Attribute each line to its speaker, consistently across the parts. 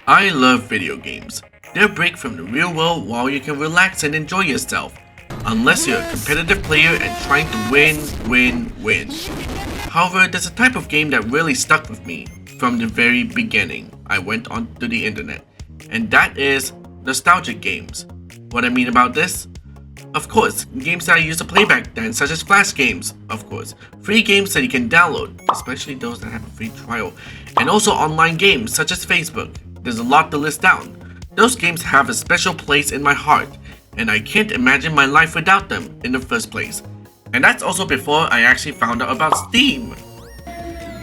Speaker 1: I love video games. They're a break from the real world while you can relax and enjoy yourself. Unless you're a competitive player and trying to win. However, there's a type of game that really stuck with me from the very beginning. I went onto the internet, and that is nostalgic games. What I mean about this? Of course, games that I used to play back then, such as flash games, of course, free games that you can download, especially those that have a free trial, and also online games such as Facebook. There's a lot to list down. Those games have a special place in my heart, and I can't imagine my life without them in the first place. And that's also before I actually found out about Steam.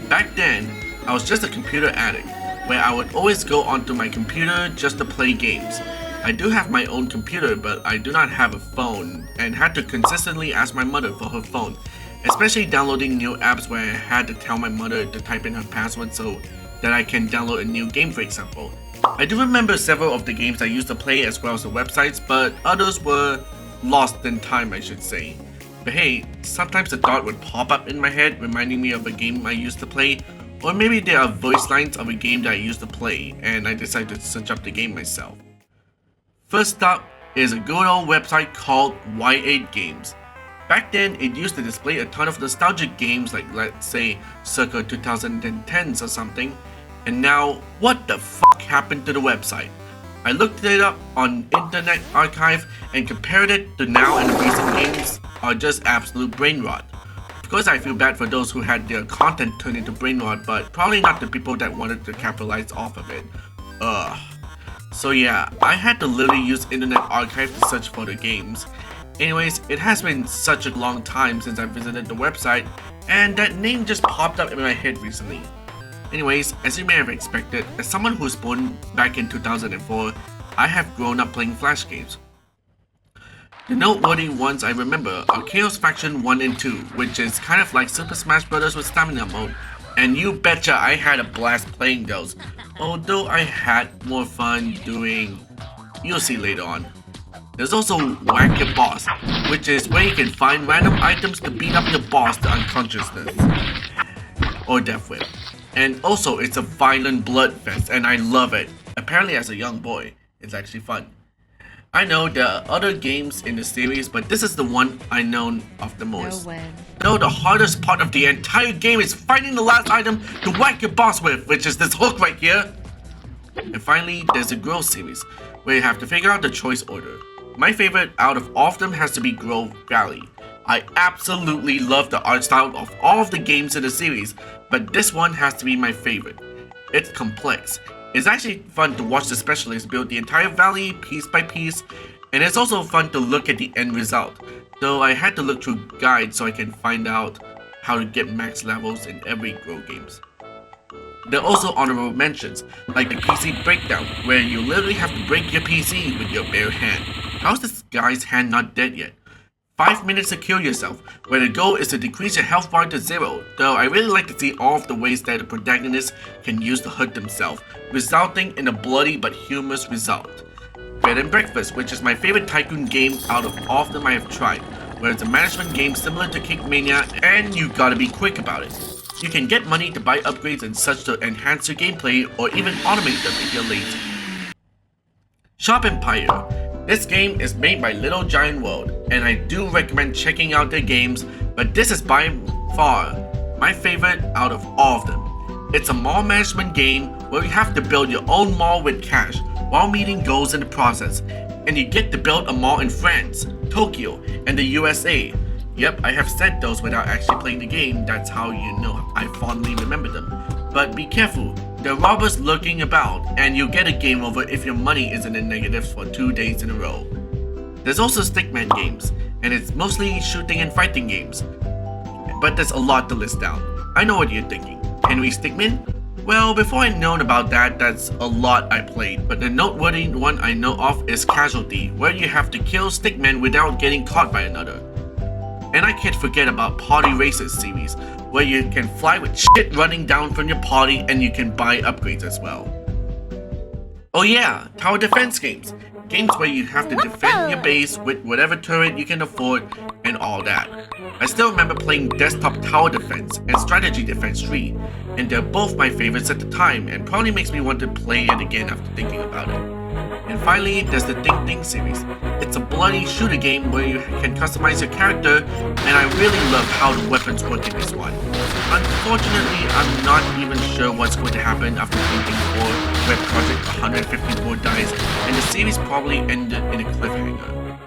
Speaker 1: Back then, I was just a computer addict, where I would always go onto my computer just to play games. I do have my own computer, but I do not have a phone, and had to consistently ask my mother for her phone, especially downloading new apps where I had to tell my mother to type in her password so that I can download a new game, for example. I do remember several of the games I used to play as well as the websites, but others were lost in time, I should say. But hey, sometimes the thought would pop up in my head reminding me of a game I used to play, or maybe there are voice lines of a game that I used to play, and I decided to search up the game myself. First up is a good old website called Y8 Games. Back then, it used to display a ton of nostalgic games like, let's say, circa 2010s or something, and now, what the fuck happened to the website? I looked it up on Internet Archive and compared it to now, and the recent games are just absolute brain rot. Of course, I feel bad for those who had their content turned into brain rot, but probably not the people that wanted to capitalize off of it. Ugh. So yeah, I had to literally use Internet Archive to search for the games. Anyways, it has been such a long time since I visited the website, and that name just popped up in my head recently. Anyways, as you may have expected, as someone who was born back in 2004, I have grown up playing flash games. The noteworthy ones I remember are Chaos Faction 1 and 2, which is kind of like Super Smash Bros. With stamina mode, and you betcha I had a blast playing those, although I had more fun doing... you'll see later on. There's also Whack Your Boss, which is where you can find random items to beat up your boss to unconsciousness or death with. And also, it's a violent blood fest, and I love it. Apparently, as a young boy, it's actually fun. I know there are other games in the series, but this is the one I know of the most. Though the hardest part of the entire game is finding the last item to whack your boss with, which is this hook right here. And finally, there's the Grove series, where you have to figure out the choice order. My favorite out of all of them has to be Grove Valley. I absolutely love the art style of all of the games in the series, but this one has to be my favorite. It's complex. It's actually fun to watch the specialists build the entire valley piece by piece, and it's also fun to look at the end result, though I had to look through guides so I can find out how to get max levels in every Grove games. There are also honorable mentions, like the PC breakdown, where you literally have to break your PC with your bare hand. How's this guy's hand not dead yet? 5 minutes to kill yourself, where the goal is to decrease your health bar to 0, though I really like to see all of the ways that the protagonist can use to hurt themselves, resulting in a bloody but humorous result. Bed and Breakfast, which is my favorite tycoon game out of all of them I have tried, where it's a management game similar to Kickmania, and you gotta be quick about it. You can get money to buy upgrades and such to enhance your gameplay, or even automate them if you're lazy. Shop Empire. This game is made by Little Giant World, and I do recommend checking out their games, but this is by far my favorite out of all of them. It's a mall management game where you have to build your own mall with cash while meeting goals in the process, and you get to build a mall in France, Tokyo, and the USA. Yep, I have said those without actually playing the game, that's how you know I fondly remember them. But be careful, there are robbers lurking about, and you'll get a game over if your money isn't in negatives for 2 days in a row. There's also Stickman games, and it's mostly shooting and fighting games. But there's a lot to list down. I know what you're thinking. Can we Stickman? Well, before I known about that, that's a lot I played, but the noteworthy one I know of is Casualty, where you have to kill Stickmen without getting caught by another. And I can't forget about Party Racers series, where you can fly with shit running down from your party and you can buy upgrades as well. Oh yeah, tower defense games. Games where you have to defend your base with whatever turret you can afford, and and all that. I still remember playing Desktop Tower Defense and Strategy Defense 3, and they're both my favorites at the time and probably makes me want to play it again after thinking about it. And finally, there's the Ding Ding series. It's a bloody shooter game where you can customize your character, and I really love how the weapons work in this one. Unfortunately, I'm not even sure what's going to happen after Ding Ding 4, where Project 154 dies, and the series probably ended in a cliffhanger.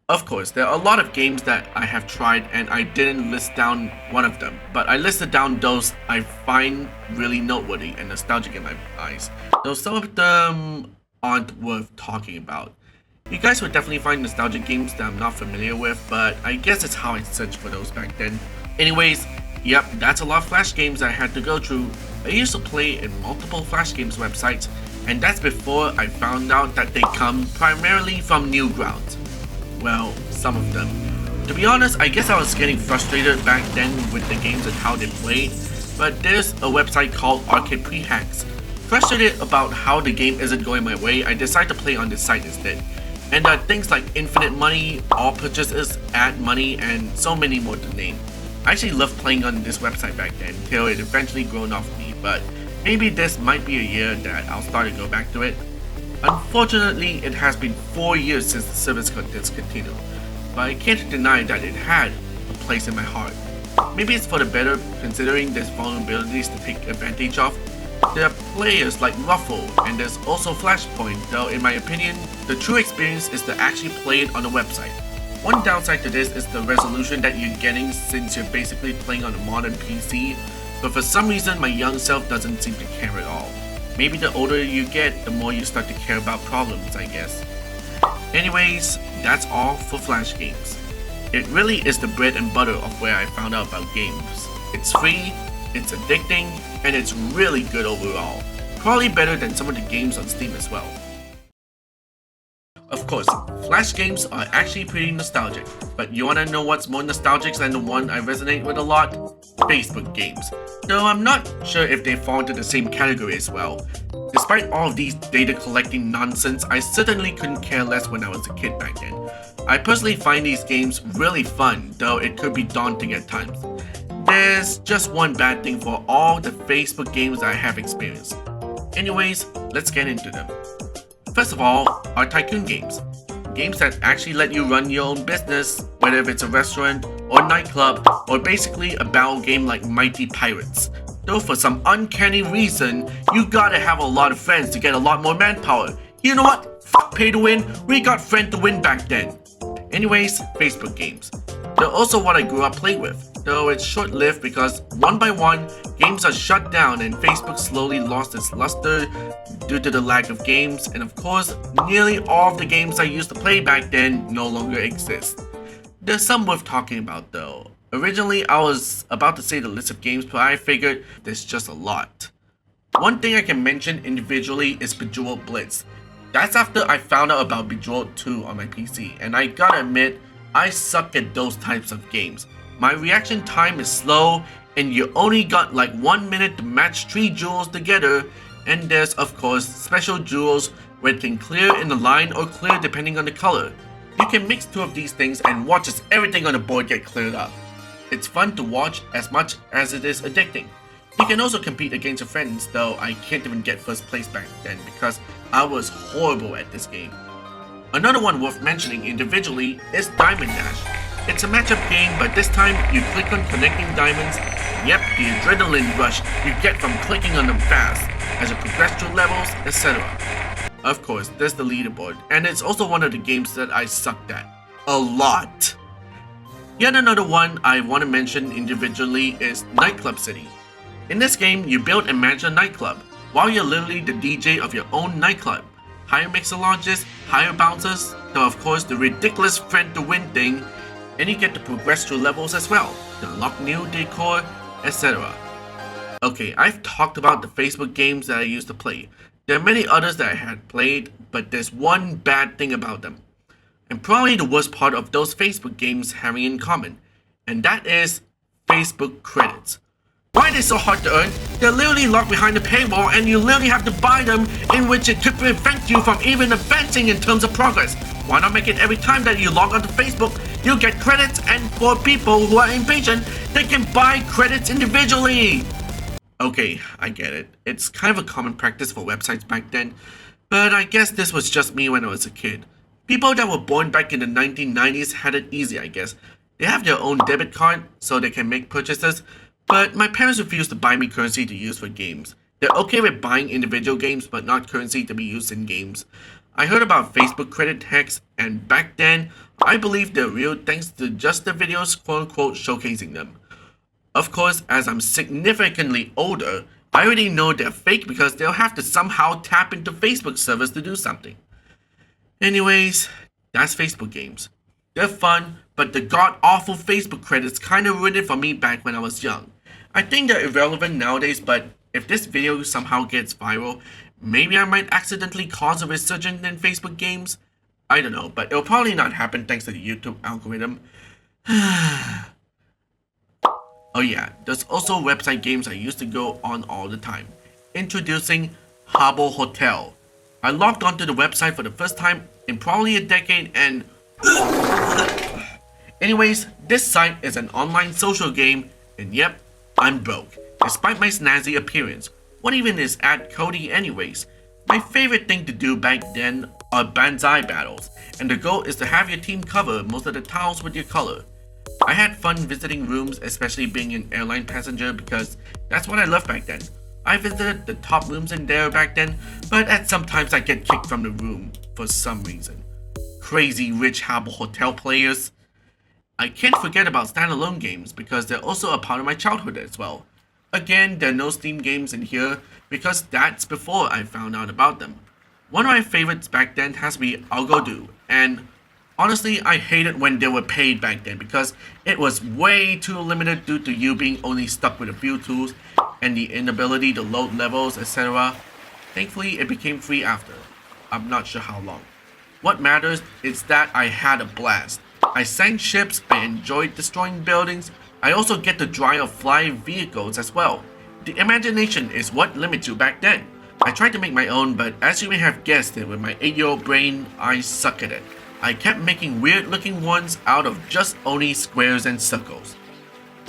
Speaker 1: Of course, there are a lot of games that I have tried and I didn't list down one of them, but I listed down those I find really noteworthy and nostalgic in my eyes, though some of them aren't worth talking about. You guys would definitely find nostalgic games that I'm not familiar with, but I guess it's how I searched for those back then. Anyways, yep, that's a lot of Flash games I had to go through. I used to play in multiple Flash games websites, and that's before I found out that they come primarily from Newgrounds. Well, some of them. To be honest, I guess I was getting frustrated back then with the games and how they played, but there's a website called Arcade Pre-Hacks. Frustrated about how the game isn't going my way, I decided to play on this site instead. And there are things like infinite money, all purchases add money, and so many more to name. I actually loved playing on this website back then, till it eventually grown off me, but maybe this might be a year that I'll start to go back to it. Unfortunately, it has been 4 years since the service got discontinued, but I can't deny that it had a place in my heart. Maybe it's for the better, considering there's vulnerabilities to take advantage of. There are players like Ruffle, and there's also Flashpoint, though in my opinion, the true experience is to actually play it on the website. One downside to this is the resolution that you're getting since you're basically playing on a modern PC, but for some reason my young self doesn't seem to care at all. Maybe the older you get, the more you start to care about problems, I guess. Anyways, that's all for Flash games. It really is the bread and butter of where I found out about games. It's free, it's addicting, and it's really good overall. Probably better than some of the games on Steam as well. Of course, Flash games are actually pretty nostalgic, but you wanna know what's more nostalgic than the one I resonate with a lot? Facebook games. Though I'm not sure if they fall into the same category as well. Despite all of these data collecting nonsense, I certainly couldn't care less when I was a kid back then. I personally find these games really fun, though it could be daunting at times. There's just one bad thing for all the Facebook games I have experienced. Anyways, let's get into them. First of all, are tycoon games. Games that actually let you run your own business, whether it's a restaurant or nightclub, or basically a battle game like Mighty Pirates. Though for some uncanny reason, you gotta have a lot of friends to get a lot more manpower. You know what? Fuck pay to win, we got friend to win back then. Anyways, Facebook games. They're also what I grew up playing with, though it's short-lived because one by one, games are shut down and Facebook slowly lost its luster due to the lack of games, and of course, nearly all of the games I used to play back then no longer exist. There's some worth talking about though. Originally, I was about to say the list of games, but I figured there's just a lot. One thing I can mention individually is Bejeweled Blitz. That's after I found out about Bejeweled 2 on my PC, and I gotta admit, I suck at those types of games. My reaction time is slow, and you only got like 1 minute to match 3 jewels together, and there's of course special jewels where it can clear in the line or clear depending on the color. You can mix 2 of these things and watch as everything on the board get cleared up. It's fun to watch as much as it is addicting. You can also compete against your friends, though I can't even get first place back then because I was horrible at this game. Another one worth mentioning individually is Diamond Dash. It's a matchup game, but this time you click on connecting diamonds. Yep, the adrenaline rush you get from clicking on them fast as you progress through levels, etc. Of course, there's the leaderboard, and it's also one of the games that I sucked at. A lot. Yet another one I want to mention individually is Nightclub City. In this game, you build and manage a nightclub, while you're literally the DJ of your own nightclub. Higher mixologists, higher bouncers, though of course the ridiculous friend to win thing, and you get to progress through levels as well, to unlock new decor, etc. Okay, I've talked about the Facebook games that I used to play. There are many others that I had played, but there's one bad thing about them. And probably the worst part of those Facebook games having in common, and that is Facebook credits. Why are they so hard to earn? They're literally locked behind a paywall and you literally have to buy them, in which it could prevent you from even advancing in terms of progress. Why not make it every time that you log onto Facebook, you get credits, and for people who are impatient, they can buy credits individually. Okay, I get it. It's kind of a common practice for websites back then, but I guess this was just me when I was a kid. People that were born back in the 1990s had it easy, I guess. They have their own debit card, so they can make purchases, but my parents refused to buy me currency to use for games. They're okay with buying individual games, but not currency to be used in games. I heard about Facebook credit hacks, and back then, I believed they're real thanks to just the videos quote-unquote showcasing them. Of course, as I'm significantly older, I already know they're fake because they'll have to somehow tap into Facebook servers to do something. Anyways, that's Facebook games. They're fun, but the god-awful Facebook credits kinda ruined it for me back when I was young. I think they're irrelevant nowadays, but if this video somehow gets viral, maybe I might accidentally cause a resurgence in Facebook games. I don't know, but it'll probably not happen thanks to the YouTube algorithm. Oh yeah, there's also website games I used to go on all the time. Introducing Habbo Hotel. I logged onto the website for the first time in probably a decade and... Anyways, this site is an online social game, and yep, I'm broke, despite my snazzy appearance. What even is Ad Cody anyways? My favorite thing to do back then are banzai battles, and the goal is to have your team cover most of the tiles with your color. I had fun visiting rooms, especially being an airline passenger because that's what I loved back then. I visited the top rooms in there back then, but at sometimes I get kicked from the room for some reason. Crazy rich Habbo Hotel players. I can't forget about standalone games because they're also a part of my childhood as well. Again, there are no Steam games in here because that's before I found out about them. One of my favorites back then has to be Algodo, and honestly, I hated when they were paid back then because it was way too limited due to you being only stuck with a few tools and the inability to load levels, etc. Thankfully, it became free after. I'm not sure how long. What matters is that I had a blast. I sank ships, I enjoyed destroying buildings, I also get to drive or fly vehicles as well. The imagination is what limits you back then. I tried to make my own, but as you may have guessed it with my 8-year-old brain, I suck at it. I kept making weird looking ones out of just only squares and circles.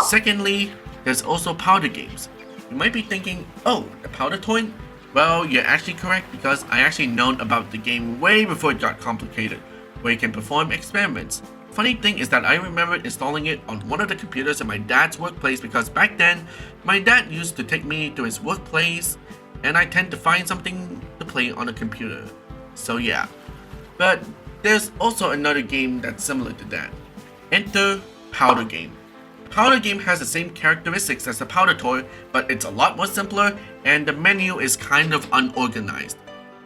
Speaker 1: Secondly, there's also powder games. You might be thinking, oh, the powder toy? Well, you're actually correct because I actually known about the game way before it got complicated, where you can perform experiments. Funny thing is that I remember installing it on one of the computers in my dad's workplace because back then, my dad used to take me to his workplace and I tend to find something to play on a computer. So yeah. But there's also another game that's similar to that. Enter Powder Game. Powder Game has the same characteristics as the Powder Toy, but it's a lot more simpler and the menu is kind of unorganized.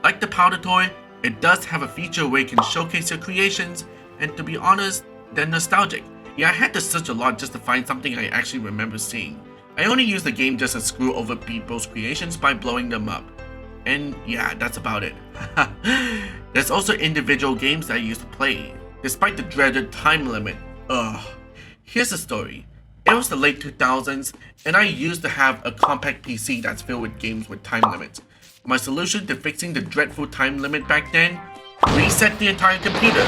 Speaker 1: Like the Powder Toy, it does have a feature where you can showcase your creations, and to be honest, they're nostalgic. Yeah, I had to search a lot just to find something I actually remember seeing. I only use the game just to screw over people's creations by blowing them up. And yeah, that's about it. There's also individual games that I used to play, despite the dreaded time limit. Ugh. Here's the story. It was the late 2000s, and I used to have a compact PC that's filled with games with time limits. My solution to fixing the dreadful time limit back then? Reset the entire computer.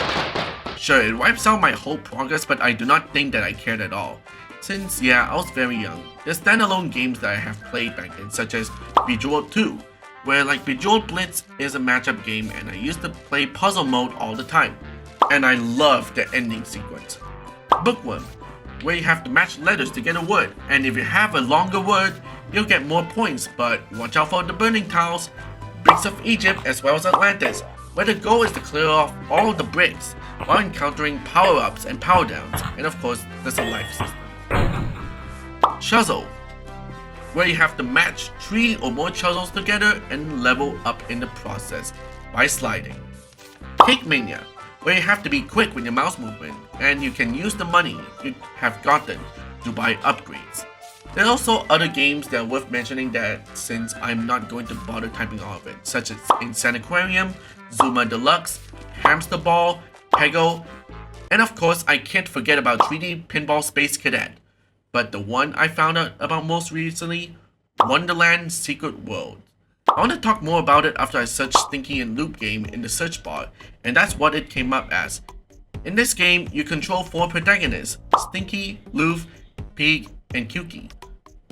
Speaker 1: Sure, it wipes out my whole progress, but I do not think that I cared at all. Since, yeah, I was very young. There's standalone games that I have played back then, such as Bejeweled 2, where like Bejeweled Blitz is a matchup game and I used to play puzzle mode all the time. And I love the ending sequence. Bookworm, where you have to match letters to get a word, and if you have a longer word, you'll get more points, but watch out for the burning tiles, bricks of Egypt as well as Atlantis, where the goal is to clear off all the bricks while encountering power-ups and power-downs, and of course, there's a life system. Chuzzle, where you have to match 3 or more chuzzles together and level up in the process by sliding. Cake Mania, where you have to be quick with your mouse movement, and you can use the money you have gotten to buy upgrades. There are also other games that are worth mentioning that since I'm not going to bother typing all of it, such as Insaniquarium, Zuma Deluxe, Hamster Ball, Peggle, and of course I can't forget about 3D Pinball Space Cadet. But the one I found out about most recently, Wonderland Secret World. I want to talk more about it after I searched Stinky and Loop game in the search bar, and that's what it came up as. In this game, you control 4 protagonists, Stinky, Loof, Pig, and Kuki.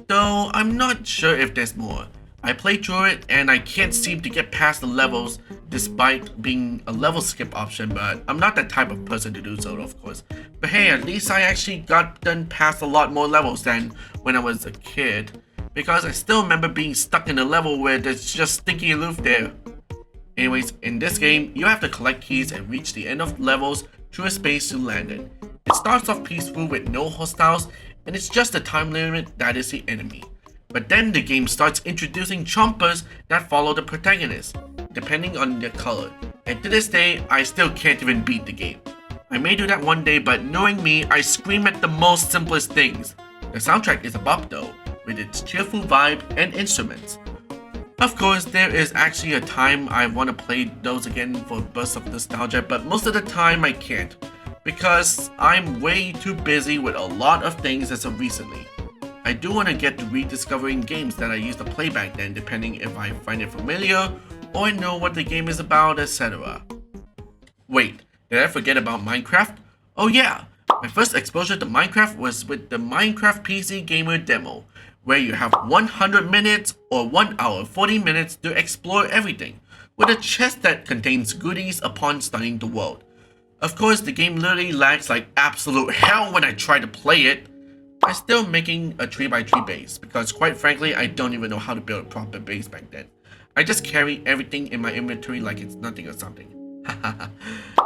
Speaker 1: Though I'm not sure if there's more. I played through it and I can't seem to get past the levels despite being a level skip option, but I'm not that type of person to do so, of course. But hey, at least I actually got done past a lot more levels than when I was a kid, because I still remember being stuck in a level where there's just Stinky Aloof there. Anyways, in this game, you have to collect keys and reach the end of levels through a space you landed. It starts off peaceful with no hostiles, and it's just the time limit that is the enemy. But then the game starts introducing chompers that follow the protagonist, depending on their color. And to this day, I still can't even beat the game. I may do that one day, but knowing me, I scream at the most simplest things. The soundtrack is a bop though, with its cheerful vibe and instruments. Of course, there is actually a time I want to play those again for a burst of nostalgia, but most of the time I can't, because I'm way too busy with a lot of things as of recently. I do want to get to rediscovering games that I used to play back then, depending if I find it familiar or I know what the game is about, etc. Wait, did I forget about Minecraft? Oh yeah, my first exposure to Minecraft was with the Minecraft PC Gamer demo, where you have 100 minutes or 1 hour 40 minutes to explore everything, with a chest that contains goodies upon starting the world. Of course, the game literally lags like absolute hell when I try to play it. I'm still making a 3x3 base, because quite frankly, I don't even know how to build a proper base back then. I just carry everything in my inventory like it's nothing or something.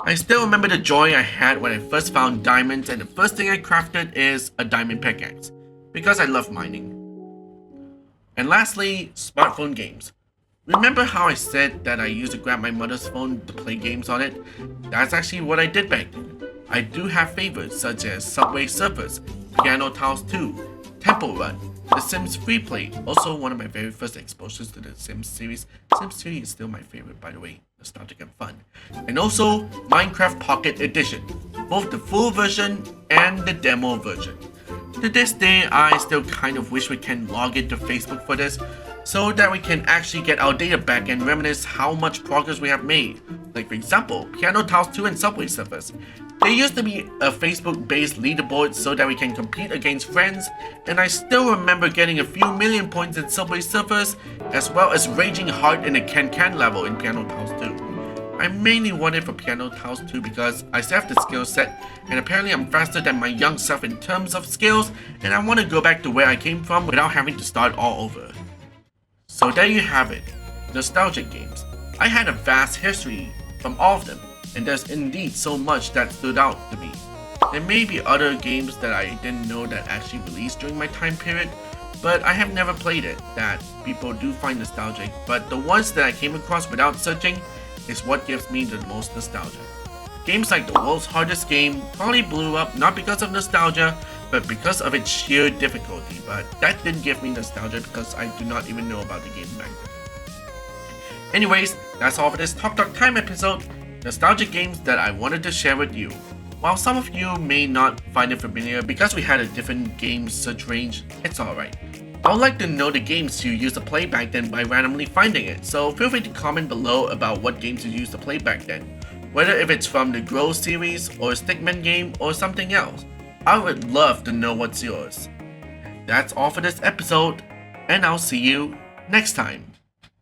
Speaker 1: I still remember the joy I had when I first found diamonds, and the first thing I crafted is a diamond pickaxe, because I love mining. And lastly, smartphone games. Remember how I said that I used to grab my mother's phone to play games on it? That's actually what I did back then. I do have favorites such as Subway Surfers, Piano Tiles 2, Temple Run, The Sims Free Play, also one of my very first exposures to the Sims series. Sims 3 is still my favorite, by the way, nostalgic and fun. And also Minecraft Pocket Edition, both the full version and the demo version. To this day, I still kind of wish we can log into Facebook for this, so that we can actually get our data back and reminisce how much progress we have made. Like for example, Piano Tiles 2 and Subway Surfers. There used to be a Facebook-based leaderboard so that we can compete against friends, and I still remember getting a few million points in Subway Surfers, as well as raging hard in the Can level in Piano Tiles 2. I mainly wanted for Piano Tiles 2 because I still have the skill set, and apparently I'm faster than my young self in terms of skills, and I want to go back to where I came from without having to start all over. So there you have it, nostalgic games. I had a vast history from all of them, and there's indeed so much that stood out to me. There may be other games that I didn't know that actually released during my time period, but I have never played it that people do find nostalgic, but the ones that I came across without searching is what gives me the most nostalgia. Games like the world's hardest game probably blew up not because of nostalgia, but because of its sheer difficulty, but that didn't give me nostalgia because I do not even know about the game back then. Anyways, that's all for this Talk Time episode, nostalgic games that I wanted to share with you. While some of you may not find it familiar because we had a different game search range, it's alright. I would like to know the games you used to play back then by randomly finding it, so feel free to comment below about what games you used to play back then, whether if it's from the Grow series or a Stickman game or something else. I would love to know what's yours. That's all for this episode, and I'll see you next time.